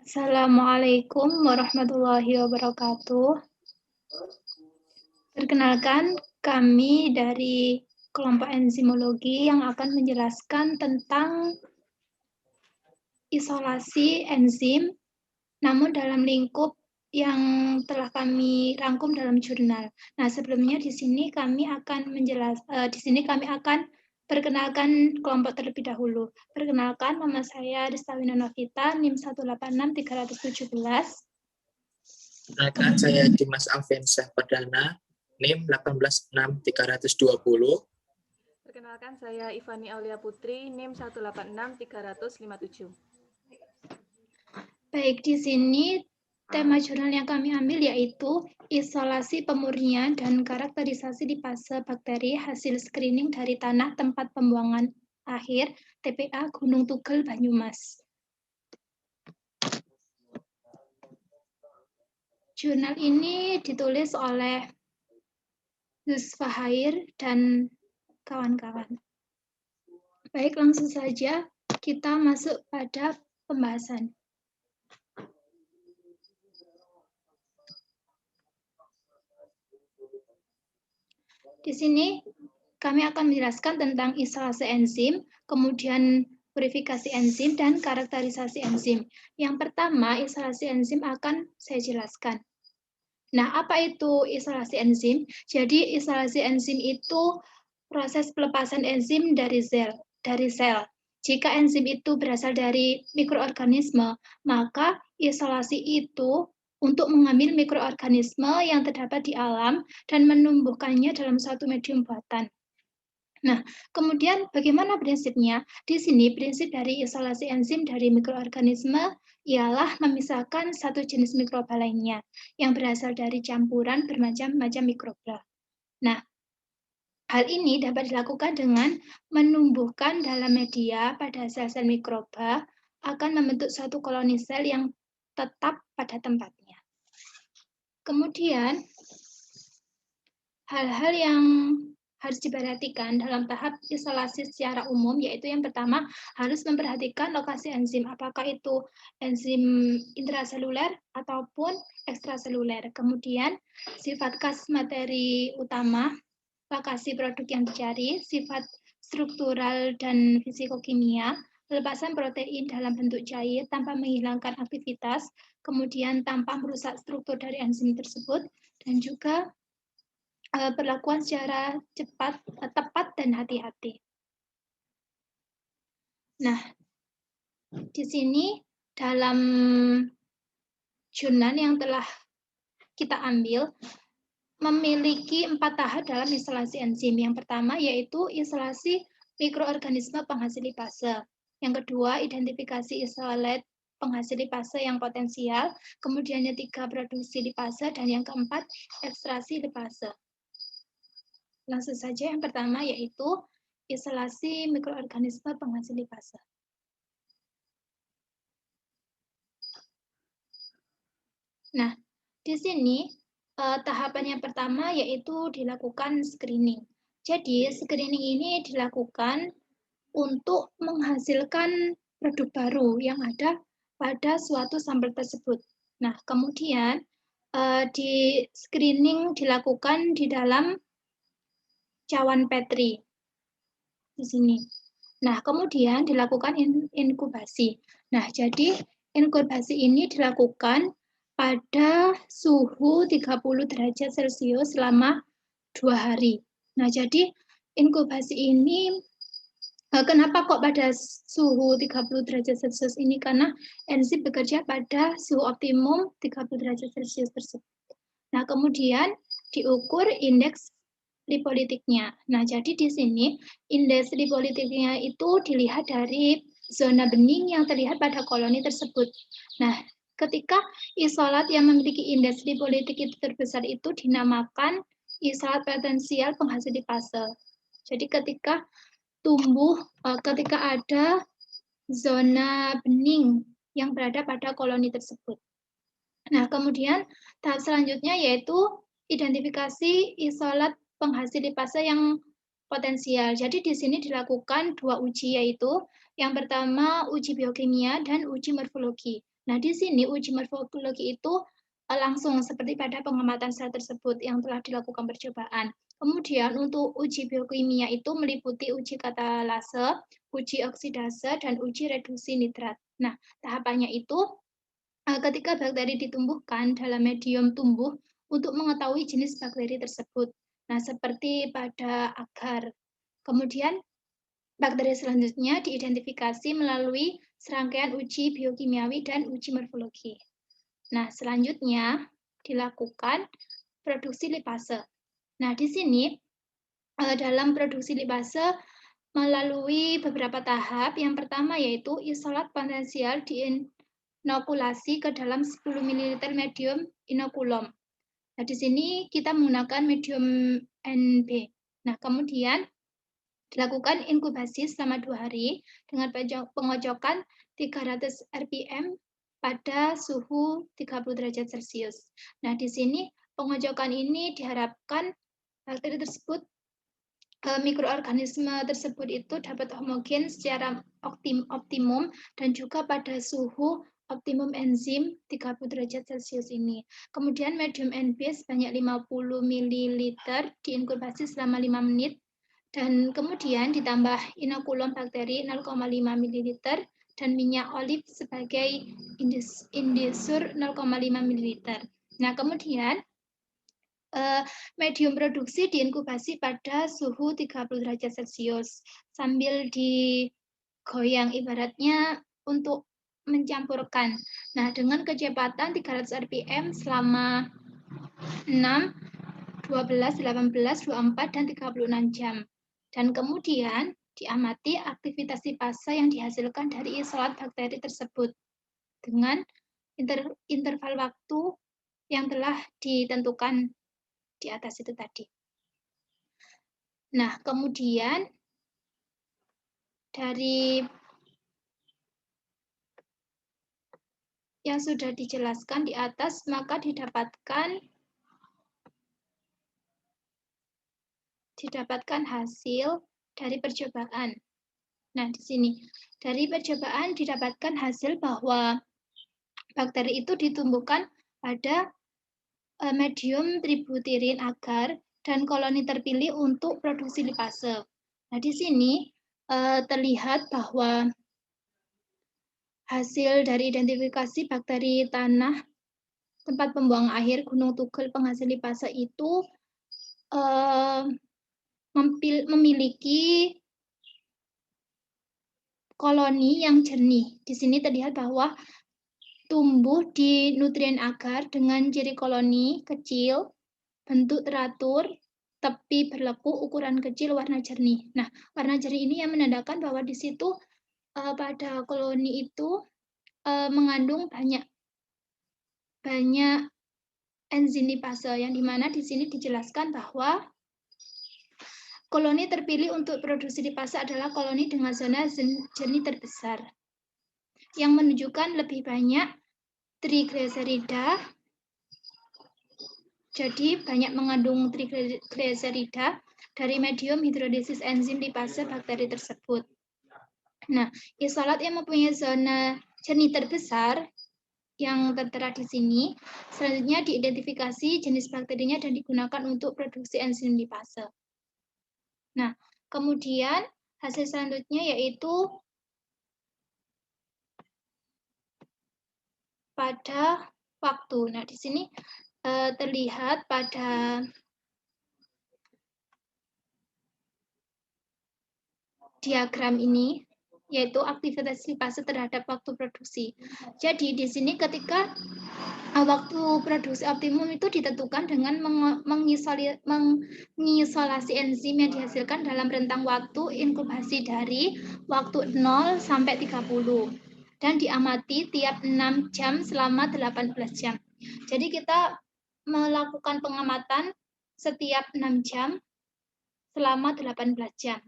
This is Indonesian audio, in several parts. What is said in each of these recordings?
Assalamualaikum warahmatullahi wabarakatuh. Perkenalkan, kami dari kelompok enzimologi yang akan menjelaskan tentang isolasi enzim, namun dalam lingkup yang telah kami rangkum dalam jurnal. Nah, sebelumnya di sini kami akan perkenalkan kelompok terlebih dahulu. Perkenalkan, nama saya Destawina Novita, NIM 186317. Perkenalkan, saya Dimas Alvensyah Perdana, NIM 186320. Perkenalkan, saya Ivani Aulia Putri, NIM 186357. Baik, di sini tema jurnal yang kami ambil yaitu isolasi pemurnian dan karakterisasi lipase bakteri hasil screening dari tanah tempat pembuangan akhir TPA Gunung Tugel, Banyumas. Jurnal ini ditulis oleh Yusfahair dan kawan-kawan. Baik, langsung saja kita masuk pada pembahasan. Di sini kami akan menjelaskan tentang isolasi enzim, kemudian purifikasi enzim, dan karakterisasi enzim. Yang pertama, isolasi enzim akan saya jelaskan. Nah, apa itu isolasi enzim? Jadi, isolasi enzim itu proses pelepasan enzim dari sel. Jika enzim itu berasal dari mikroorganisme, maka isolasi itu untuk mengambil mikroorganisme yang terdapat di alam dan menumbuhkannya dalam suatu medium buatan. Nah, kemudian bagaimana prinsipnya? Di sini prinsip dari isolasi enzim dari mikroorganisme ialah memisahkan satu jenis mikroba lainnya yang berasal dari campuran bermacam-macam mikroba. Nah, hal ini dapat dilakukan dengan menumbuhkan dalam media pada sel-sel mikroba akan membentuk suatu koloni sel yang tetap pada tempatnya. Kemudian, hal-hal yang harus diperhatikan dalam tahap isolasi secara umum, yaitu yang pertama harus memperhatikan lokasi enzim, apakah itu enzim intraseluler ataupun ekstraseluler. Kemudian sifat khas materi utama, lokasi produk yang dicari, sifat struktural dan fisikokimia, pelepasan protein dalam bentuk cair tanpa menghilangkan aktivitas, kemudian tanpa merusak struktur dari enzim tersebut, dan juga perlakuan secara cepat, tepat, dan hati-hati. Nah, di sini dalam jurnal yang telah kita ambil, memiliki 4 tahap dalam isolasi enzim. Yang pertama yaitu isolasi mikroorganisme penghasil lipase. Yang kedua, identifikasi isolat penghasil lipase yang potensial. Kemudian yang ketiga, produksi lipase. Dan yang keempat, ekstraksi lipase. Langsung saja yang pertama yaitu isolasi mikroorganisme penghasil lipase. Nah, di sini tahapan yang pertama yaitu dilakukan screening. Jadi, screening ini dilakukan untuk menghasilkan produk baru yang ada pada suatu sampel tersebut. Nah, kemudian di screening dilakukan di dalam cawan Petri di sini. Nah, kemudian dilakukan inkubasi. Nah, jadi inkubasi ini dilakukan pada suhu 30 derajat Celcius selama 2 hari. Nah, jadi inkubasi ini kenapa kok pada suhu 30 derajat Celcius ini? Karena enzim bekerja pada suhu optimum 30 derajat Celcius tersebut. Nah, kemudian diukur indeks lipolitiknya. Nah, jadi di sini indeks lipolitiknya itu dilihat dari zona bening yang terlihat pada koloni tersebut. Nah, ketika isolat yang memiliki indeks lipolitik itu terbesar itu dinamakan isolat potensial penghasil lipase. Jadi ketika ada zona bening yang berada pada koloni tersebut. Nah, kemudian tahap selanjutnya yaitu identifikasi isolat penghasil lipase yang potensial. Jadi di sini dilakukan 2 uji, yaitu yang pertama uji biokimia dan uji morfologi. Nah, di sini uji morfologi itu langsung seperti pada pengamatan sel tersebut yang telah dilakukan percobaan. Kemudian untuk uji biokimia itu meliputi uji katalase, uji oksidase, dan uji reduksi nitrat. Nah, tahapannya itu ketika bakteri ditumbuhkan dalam medium tumbuh untuk mengetahui jenis bakteri tersebut. Nah, seperti pada agar. Kemudian bakteri selanjutnya diidentifikasi melalui serangkaian uji biokimiawi dan uji morfologi. Nah, selanjutnya dilakukan produksi lipase. Nah, di sini dalam produksi lipase melalui beberapa tahap. Yang pertama yaitu isolat potensial diinokulasi ke dalam 10 ml medium inokulum. Nah, di sini kita menggunakan medium NB. Nah, kemudian dilakukan inkubasi selama 2 hari dengan pengocokan 300 rpm pada suhu 30 derajat Celcius. Nah, di sini pengocokan ini diharapkan bakteri tersebut, mikroorganisme tersebut itu dapat homogen secara optimum dan juga pada suhu optimum enzim 30 derajat Celcius ini. Kemudian medium NB sebanyak 50 ml diinkubasi selama 5 menit dan kemudian ditambah inokulum bakteri 0,5 ml dan minyak oliv sebagai indusur 0,5 ml. Nah, kemudian medium produksi diinkubasi pada suhu 30 derajat Celcius sambil digoyang ibaratnya untuk mencampurkan. Nah, dengan kecepatan 300 rpm selama 6, 12, 18, 24, dan 36 jam. Dan kemudian diamati aktivitas lipase yang dihasilkan dari isolat bakteri tersebut dengan interval waktu yang telah ditentukan di atas itu tadi. Nah, kemudian dari yang sudah dijelaskan di atas, maka didapatkan hasil dari percobaan. Nah, di sini dari percobaan didapatkan hasil bahwa bakteri itu ditumbuhkan pada medium tributirin agar dan koloni terpilih untuk produksi lipase. Nah, di sini terlihat bahwa hasil dari identifikasi bakteri tanah tempat pembuangan akhir Gunung Tugel penghasil lipase itu memiliki koloni yang jernih. Di sini terlihat bahwa tumbuh di nutrien agar dengan ciri koloni kecil, bentuk teratur, tepi berleku, ukuran kecil, warna jernih. Nah, warna jernih ini yang menandakan bahwa di situ pada koloni itu mengandung banyak enzim lipase, yang dimana di sini dijelaskan bahwa koloni terpilih untuk produksi lipase adalah koloni dengan zona jernih terbesar, yang menunjukkan lebih banyak triglycerida. Jadi banyak mengandung triglycerida dari medium hidrolisis enzim lipase bakteri tersebut. Nah, isolat yang mempunyai zona jernih terbesar yang tertera di sini, selanjutnya diidentifikasi jenis bakterinya dan digunakan untuk produksi enzim lipase. Nah, kemudian hasil selanjutnya yaitu pada waktu. Nah, di sini terlihat pada diagram ini, yaitu aktivitas lipase terhadap waktu produksi. Jadi di sini ketika waktu produksi optimum itu ditentukan dengan mengisolasi enzim yang dihasilkan dalam rentang waktu inkubasi dari waktu 0 sampai 30 dan diamati tiap 6 jam selama 18 jam. Jadi kita melakukan pengamatan setiap 6 jam selama 18 jam.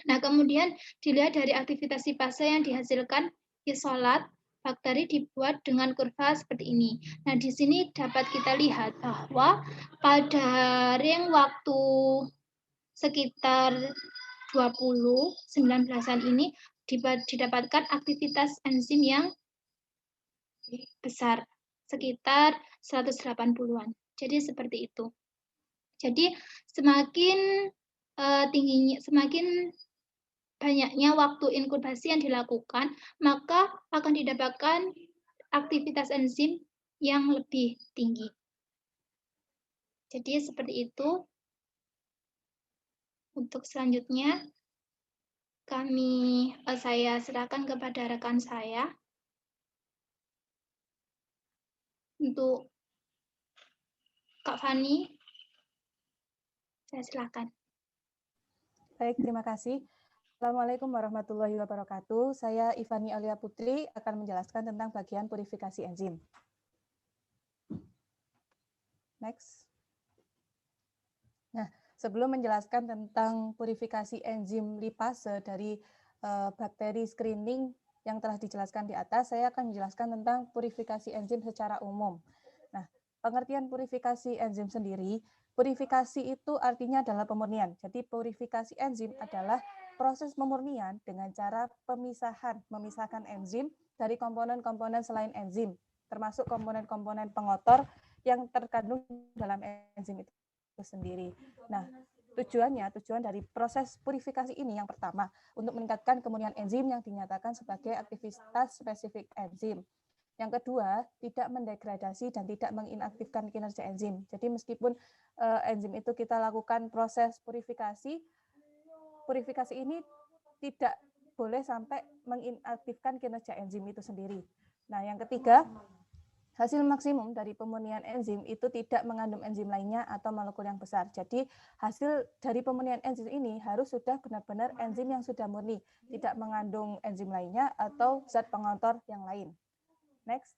Nah, kemudian dilihat dari aktivitas lipase yang dihasilkan isolat bakteri dibuat dengan kurva seperti ini. Nah, di sini dapat kita lihat bahwa pada ring waktu sekitar 20-19-an ini didapatkan aktivitas enzim yang besar, sekitar 180-an. Jadi seperti itu. Jadi semakin tingginya, semakin banyaknya waktu inkubasi yang dilakukan, maka akan didapatkan aktivitas enzim yang lebih tinggi. Jadi seperti itu. Untuk selanjutnya, saya serahkan kepada rekan saya untuk Kak Fani. Saya silakan. Baik, terima kasih. Assalamualaikum warahmatullahi wabarakatuh. Saya Ivani Aulia Putri akan menjelaskan tentang bagian purifikasi enzim. Next. Nah, sebelum menjelaskan tentang purifikasi enzim lipase dari bakteri screening yang telah dijelaskan di atas, saya akan menjelaskan tentang purifikasi enzim secara umum. Nah, pengertian purifikasi enzim sendiri, purifikasi itu artinya adalah pemurnian. Jadi purifikasi enzim adalah proses pemurnian dengan cara memisahkan enzim dari komponen-komponen selain enzim, termasuk komponen-komponen pengotor yang terkandung dalam enzim itu sendiri. Nah, tujuan dari proses purifikasi ini yang pertama, untuk meningkatkan kemurnian enzim yang dinyatakan sebagai aktivitas spesifik enzim. Yang kedua, tidak mendegradasi dan tidak menginaktifkan kinerja enzim. Jadi meskipun enzim itu kita lakukan proses purifikasi ini tidak boleh sampai menginaktifkan kinerja enzim itu sendiri. Nah, yang ketiga, hasil maksimum dari pemurnian enzim itu tidak mengandung enzim lainnya atau molekul yang besar. Jadi hasil dari pemurnian enzim ini harus sudah benar-benar enzim yang sudah murni, tidak mengandung enzim lainnya atau zat pengotor yang lain. Next.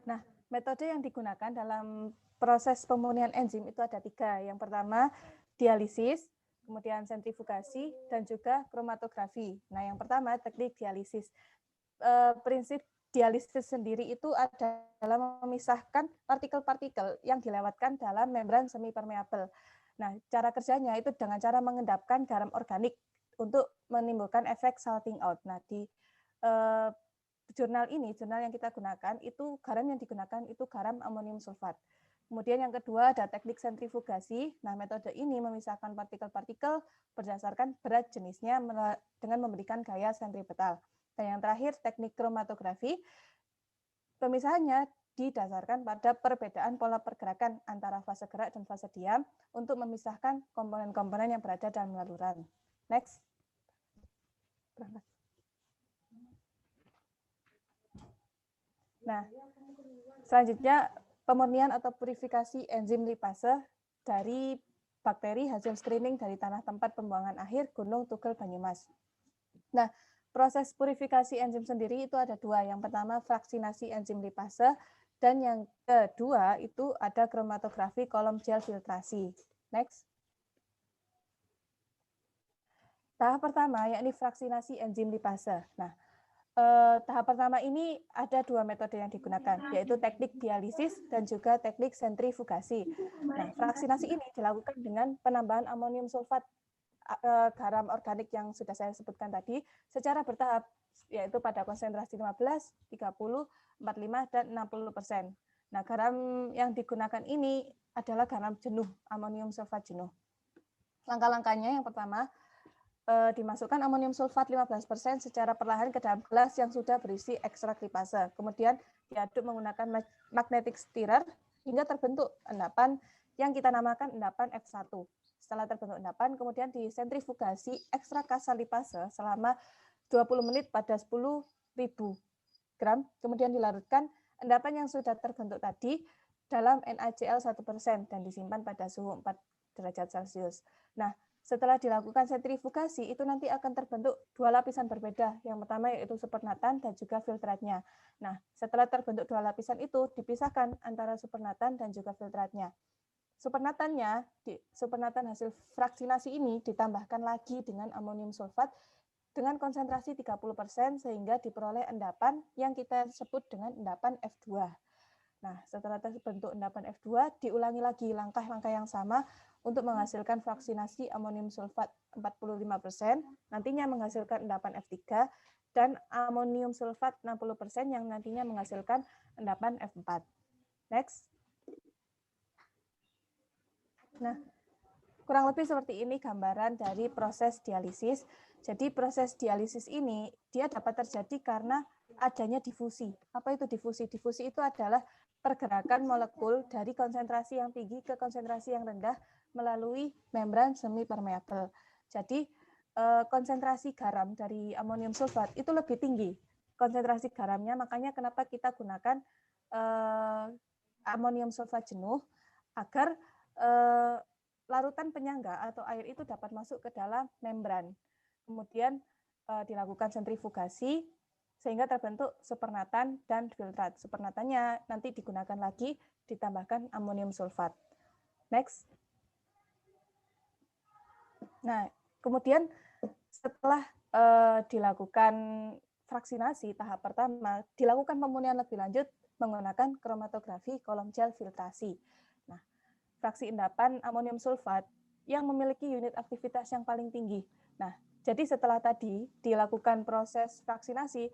Nah, metode yang digunakan dalam proses pemurnian enzim itu ada 3. Yang pertama, dialisis, kemudian sentrifugasi, dan juga kromatografi. Nah, yang pertama, teknik dialisis. Prinsip dialisis sendiri itu adalah memisahkan partikel-partikel yang dilewatkan dalam membran semi-permeabel. Nah, cara kerjanya itu dengan cara mengendapkan garam organik untuk menimbulkan efek salting out. Nah, di jurnal yang kita gunakan, itu garam yang digunakan itu garam amonium sulfat. Kemudian yang kedua ada teknik sentrifugasi. Nah, metode ini memisahkan partikel-partikel berdasarkan berat jenisnya dengan memberikan gaya sentripetal. Dan yang terakhir teknik kromatografi. Pemisahannya didasarkan pada perbedaan pola pergerakan antara fase gerak dan fase diam untuk memisahkan komponen-komponen yang berada dalam laluran. Next. Nah, selanjutnya pemurnian atau purifikasi enzim lipase dari bakteri hasil screening dari tanah tempat pembuangan akhir Gunung Tugel Banyumas. Nah, proses purifikasi enzim sendiri itu ada 2. Yang pertama fraksinasi enzim lipase dan yang kedua itu ada kromatografi kolom gel filtrasi. Next. Tahap pertama yakni fraksinasi enzim lipase. Nah, tahap pertama ini ada 2 metode yang digunakan, yaitu teknik dialisis dan juga teknik sentrifugasi. Nah, fraksinasi ini dilakukan dengan penambahan amonium sulfat garam organik yang sudah saya sebutkan tadi secara bertahap, yaitu pada konsentrasi 15, 30, 45, dan 60%. Nah, garam yang digunakan ini adalah garam jenuh, amonium sulfat jenuh. Langkah-langkahnya yang pertama, dimasukkan amonium sulfat 15% secara perlahan ke dalam gelas yang sudah berisi ekstrak lipase. Kemudian diaduk menggunakan magnetic stirrer hingga terbentuk endapan yang kita namakan endapan F1. Setelah terbentuk endapan, kemudian disentrifugasi ekstrak kasar lipase selama 20 menit pada 10.000 gram. Kemudian dilarutkan endapan yang sudah terbentuk tadi dalam NaCl 1% dan disimpan pada suhu 4 derajat Celcius. Nah, setelah dilakukan sentrifugasi, itu nanti akan terbentuk 2 lapisan berbeda. Yang pertama yaitu supernatan dan juga filtratnya. Nah, setelah terbentuk 2 lapisan itu, dipisahkan antara supernatan dan juga filtratnya. Supernatan hasil fraksinasi ini ditambahkan lagi dengan amonium sulfat dengan konsentrasi 30% sehingga diperoleh endapan yang kita sebut dengan endapan F2. Nah, setelah terbentuk endapan F2, diulangi lagi langkah-langkah yang sama untuk menghasilkan fraksinasi amonium sulfat 45% nantinya menghasilkan endapan F3, dan amonium sulfat 60% yang nantinya menghasilkan endapan F4. Next. Nah, kurang lebih seperti ini gambaran dari proses dialisis. Jadi proses dialisis ini dia dapat terjadi karena adanya difusi. Apa itu difusi? Difusi itu adalah pergerakan molekul dari konsentrasi yang tinggi ke konsentrasi yang rendah melalui membran semi permeabel. Jadi konsentrasi garam dari amonium sulfat itu lebih tinggi konsentrasi garamnya, makanya kenapa kita gunakan amonium sulfat jenuh agar larutan penyangga atau air itu dapat masuk ke dalam membran. Kemudian dilakukan sentrifugasi sehingga terbentuk supernatan dan filtrat. Supernatannya nanti digunakan lagi ditambahkan amonium sulfat. Next. Nah, kemudian setelah dilakukan fraksinasi tahap pertama, dilakukan pemurnian lebih lanjut menggunakan kromatografi kolom gel filtrasi. Nah, fraksi endapan amonium sulfat yang memiliki unit aktivitas yang paling tinggi. Nah, jadi setelah tadi dilakukan proses fraksinasi,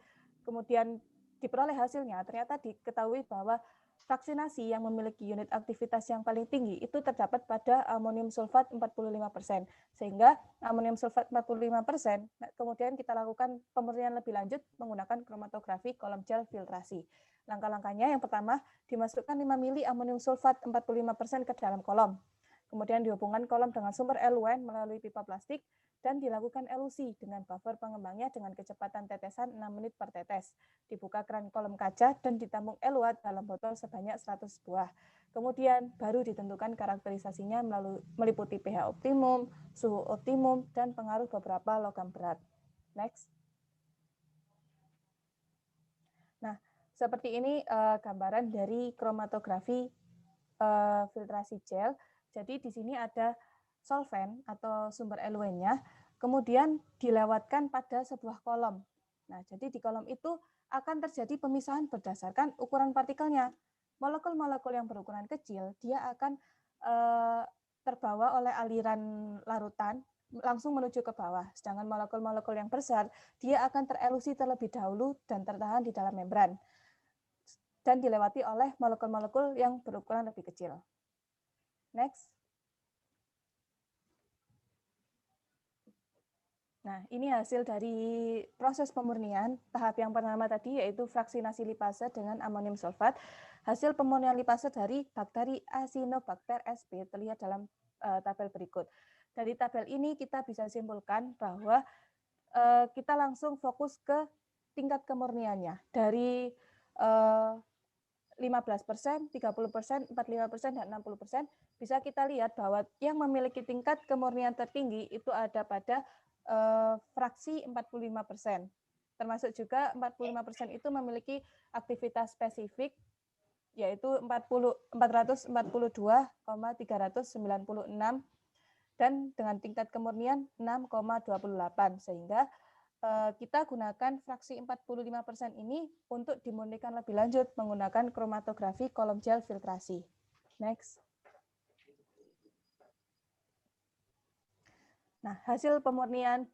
kemudian diperoleh hasilnya, ternyata diketahui bahwa fraksinasi yang memiliki unit aktivitas yang paling tinggi itu terdapat pada amonium sulfat 45%. Sehingga amonium sulfat 45%, kemudian kita lakukan pemurnian lebih lanjut menggunakan kromatografi kolom gel filtrasi. Langkah-langkahnya yang pertama, dimasukkan 5 mili amonium sulfat 45% ke dalam kolom. Kemudian dihubungkan kolom dengan sumber eluen melalui pipa plastik dan dilakukan elusi dengan buffer pengembangnya dengan kecepatan tetesan 6 menit per tetes. Dibuka keran kolom kaca dan ditampung eluat dalam botol sebanyak 100 buah. Kemudian baru ditentukan karakterisasinya meliputi pH optimum, suhu optimum, dan pengaruh beberapa logam berat. Next. Nah, seperti ini gambaran dari kromatografi filtrasi gel. Jadi di sini ada solvent atau sumber eluennya, kemudian dilewatkan pada sebuah kolom. Nah, jadi di kolom itu akan terjadi pemisahan berdasarkan ukuran partikelnya. Molekul-molekul yang berukuran kecil, dia akan terbawa oleh aliran larutan langsung menuju ke bawah. Sedangkan molekul-molekul yang besar, dia akan terelusi terlebih dahulu dan tertahan di dalam membran dan dilewati oleh molekul-molekul yang berukuran lebih kecil. Next. Nah, ini hasil dari proses pemurnian. Tahap yang pertama tadi yaitu fraksinasi lipase dengan amonium sulfat. Hasil pemurnian lipase dari bakteri Acinetobacter sp terlihat dalam tabel berikut. Dari tabel ini kita bisa simpulkan bahwa kita langsung fokus ke tingkat kemurniannya. Dari 15%, 30%, 45%, dan 60%, bisa kita lihat bahwa yang memiliki tingkat kemurnian tertinggi itu ada pada fraksi 45%. Termasuk juga 45% itu memiliki aktivitas spesifik, yaitu 442,396 dan dengan tingkat kemurnian 6,28, sehingga kita gunakan fraksi 45% ini untuk dimurnikan lebih lanjut menggunakan kromatografi kolom gel filtrasi. Next. Nah, hasil pemurnian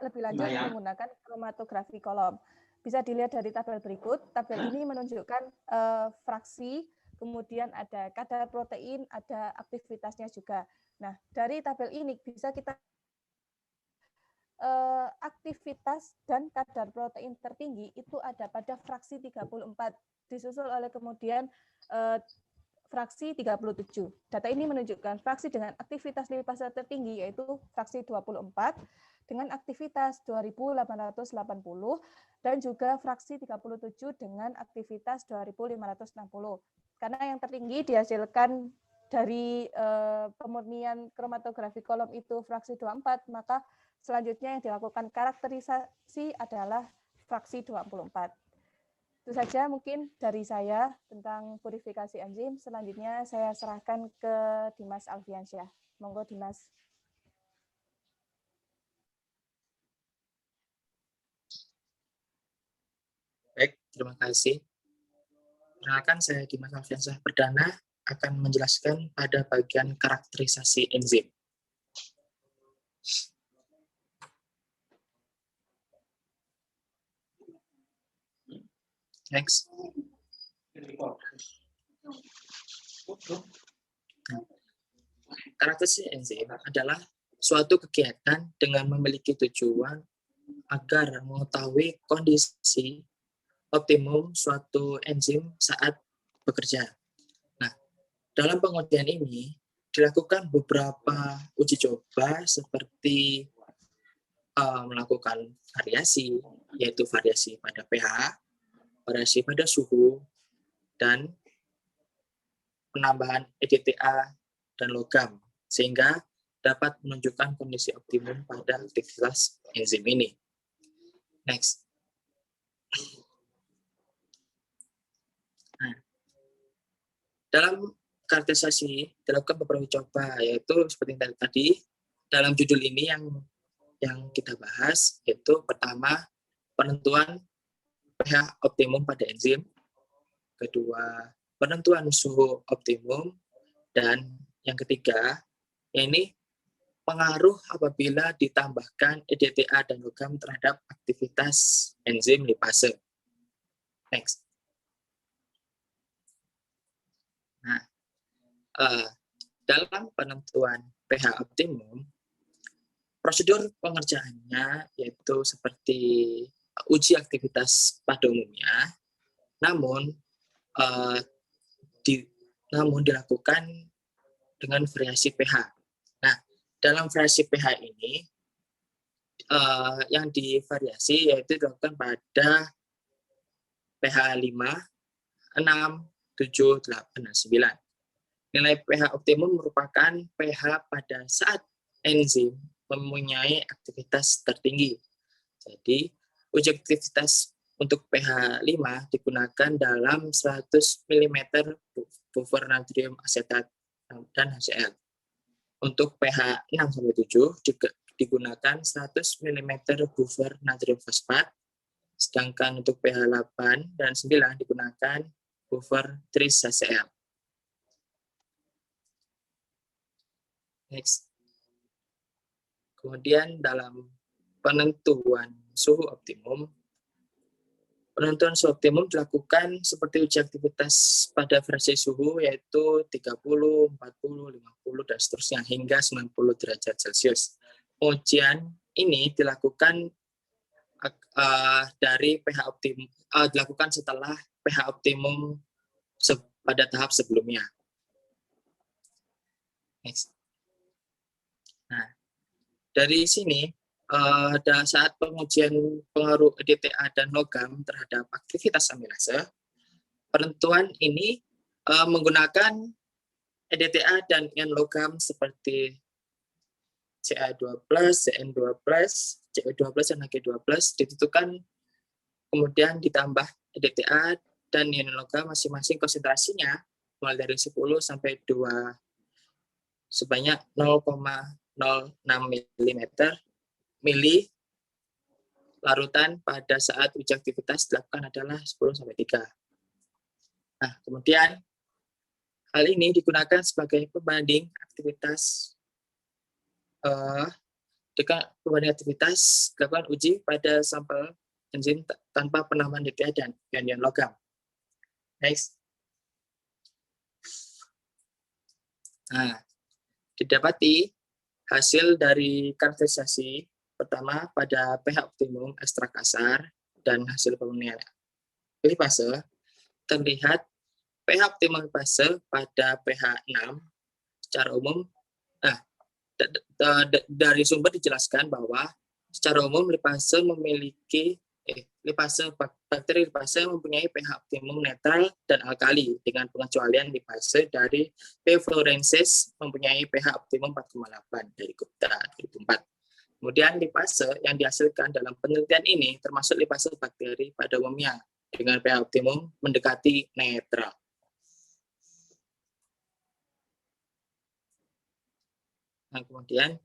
lebih lanjut menggunakan kromatografi kolom. Bisa dilihat dari tabel berikut. Tabel ini menunjukkan fraksi, kemudian ada kadar protein, ada aktivitasnya juga. Nah, dari tabel ini bisa kita aktivitas dan kadar protein tertinggi itu ada pada fraksi 34, disusul oleh kemudian fraksi 37. Data ini menunjukkan fraksi dengan aktivitas lipase tertinggi yaitu fraksi 24 dengan aktivitas 2880 dan juga fraksi 37 dengan aktivitas 2560. Karena yang tertinggi dihasilkan dari pemurnian kromatografi kolom itu fraksi 24, maka selanjutnya yang dilakukan karakterisasi adalah fraksi 24. Itu saja mungkin dari saya tentang purifikasi enzim. Selanjutnya saya serahkan ke Dimas Alfiansyah. Monggo Dimas. Baik, terima kasih. Perkenalkan, saya Dimas Alfiansyah Perdana akan menjelaskan pada bagian karakterisasi enzim. Next. Karakteristik enzim adalah suatu kegiatan dengan memiliki tujuan agar mengetahui kondisi optimum suatu enzim saat bekerja. Nah, dalam pengujian ini dilakukan beberapa uji coba seperti melakukan variasi, yaitu variasi pada pH, variasi pada suhu, dan penambahan EDTA dan logam, sehingga dapat menunjukkan kondisi optimum pada aktivitas enzim ini. Next. Nah, dalam karakterisasi dilakukan beberapa coba, yaitu seperti tadi dalam judul ini yang kita bahas, yaitu pertama penentuan pH optimum pada enzim, kedua penentuan suhu optimum, dan yang ketiga ini pengaruh apabila ditambahkan EDTA dan logam terhadap aktivitas enzim lipase. Next. Nah, dalam penentuan pH optimum, prosedur pengerjaannya yaitu seperti uji aktivitas pada umumnya, namun dilakukan dengan variasi pH. Nah, dalam variasi pH ini yang divariasi yaitu dilakukan pada pH 5, 6, 7, 8, dan 9. Nilai pH optimum merupakan pH pada saat enzim mempunyai aktivitas tertinggi. Jadi, uji aktivitas untuk pH 5 digunakan dalam 100 mm buffer natrium asetat dan HCl. Untuk pH 6-7 digunakan 100 mm buffer natrium fosfat, sedangkan untuk pH 8 dan 9 digunakan buffer tris HCl. Next. Kemudian dalam penentuan suhu optimum dilakukan seperti uji aktivitas pada variasi suhu yaitu 30, 40, 50, dan seterusnya hingga 90 derajat Celcius. Ujian ini dilakukan dari pH optimum dilakukan setelah pH optimum pada tahap sebelumnya. Next. Nah, dari sini saat pengujian pengaruh EDTA dan logam terhadap aktivitas amilase, penentuan ini menggunakan EDTA dan ion logam seperti Ca2+, Cn2+, Cu2+, dan Ag2+ ditentukan, kemudian ditambah EDTA dan ion logam masing-masing konsentrasinya mulai dari 10 sampai 2 sebanyak 0,06 mili larutan pada saat uji aktivitas dilakukan adalah 10 sampai 3. Nah, kemudian hal ini digunakan sebagai pembanding aktivitas dilakukan uji pada sampel enzim tanpa penambahan EDTA dan ion logam. Next. Nah, didapati hasil dari karakterisasi pertama pada pH optimum ekstrak kasar dan hasil pemurnian lipase terlihat pH optimum lipase pada pH 6 secara umum. Dari sumber dijelaskan bahwa secara umum lipase memiliki bakteri lipase mempunyai pH optimum netral dan alkali dengan pengecualian lipase dari P. fluorensis mempunyai pH optimum 4,8 dari Gupta 2004. Kemudian lipase yang dihasilkan dalam penelitian ini termasuk lipase bakteri pada umumnya dengan pH optimum mendekati netral. Nah, kemudian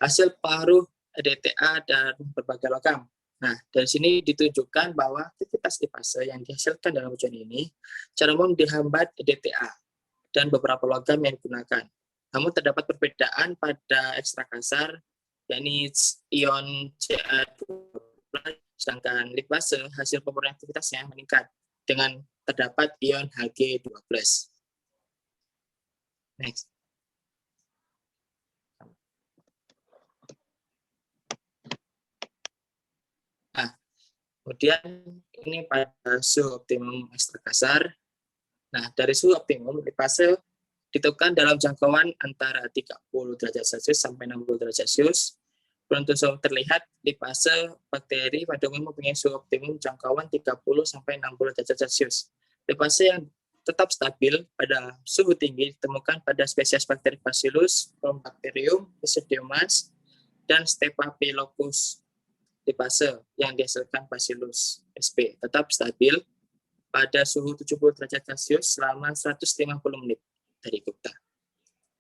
hasil pengaruh EDTA dan berbagai logam. Nah, dari sini ditunjukkan bahwa aktivitas lipase yang dihasilkan dalam ujian ini secara umum dihambat EDTA dan beberapa logam yang digunakan. Namun terdapat perbedaan pada ekstrak kasar, yakni ion Ca2+ Sedangkan lipase hasil pemurnian aktivitasnya meningkat dengan terdapat ion Hg2+. Next. Nah, kemudian ini pada suhu optimum ekstra kasar. Nah, dari suhu optimum lipase ditentukan dalam jangkauan antara 30 derajat Celcius sampai 60 derajat Celcius. Untuk suhu terlihat, lipase bakteri pada umumnya mempunyai suhu optimum jangkauan 30 sampai 60 derajat Celcius. Lipase yang tetap stabil pada suhu tinggi ditemukan pada spesies bakteri Bacillus, Chromobacterium, Pseudomonas, dan Staphylococcus lipase yang dihasilkan Bacillus sp tetap stabil pada suhu 70 derajat Celcius selama 150 menit dari Gupta.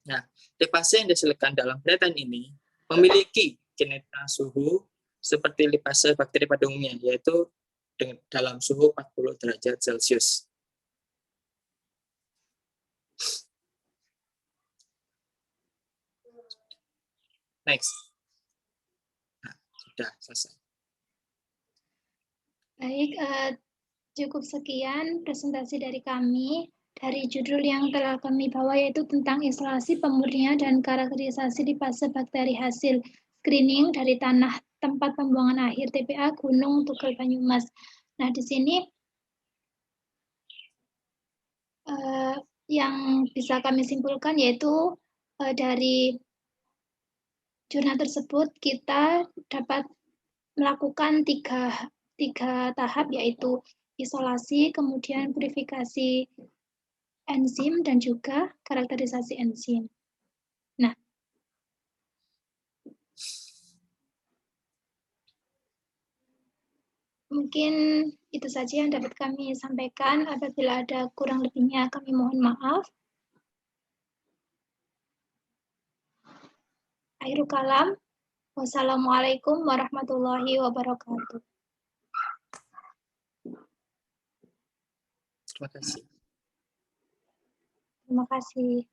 Nah, lipase yang dihasilkan dalam penelitian ini memiliki kinetika suhu seperti lipase bakteri pada umumnya, yaitu dalam suhu 40 derajat Celcius. Next. Nah, sudah selesai. Baik, cukup sekian presentasi dari kami. Dari judul yang telah kami bawa yaitu tentang isolasi, pemurnian, dan karakterisasi lipase bakteri hasil screening dari tanah tempat pembuangan akhir TPA Gunung Tugel Banyumas. Nah, di sini yang bisa kami simpulkan yaitu dari jurnal tersebut kita dapat melakukan tiga tahap, yaitu isolasi, kemudian purifikasi enzim, dan juga karakterisasi enzim. Nah, mungkin itu saja yang dapat kami sampaikan. Apabila ada kurang lebihnya, kami mohon maaf. Akhirul kalam. Wassalamualaikum warahmatullahi wabarakatuh. Terima kasih. Terima kasih.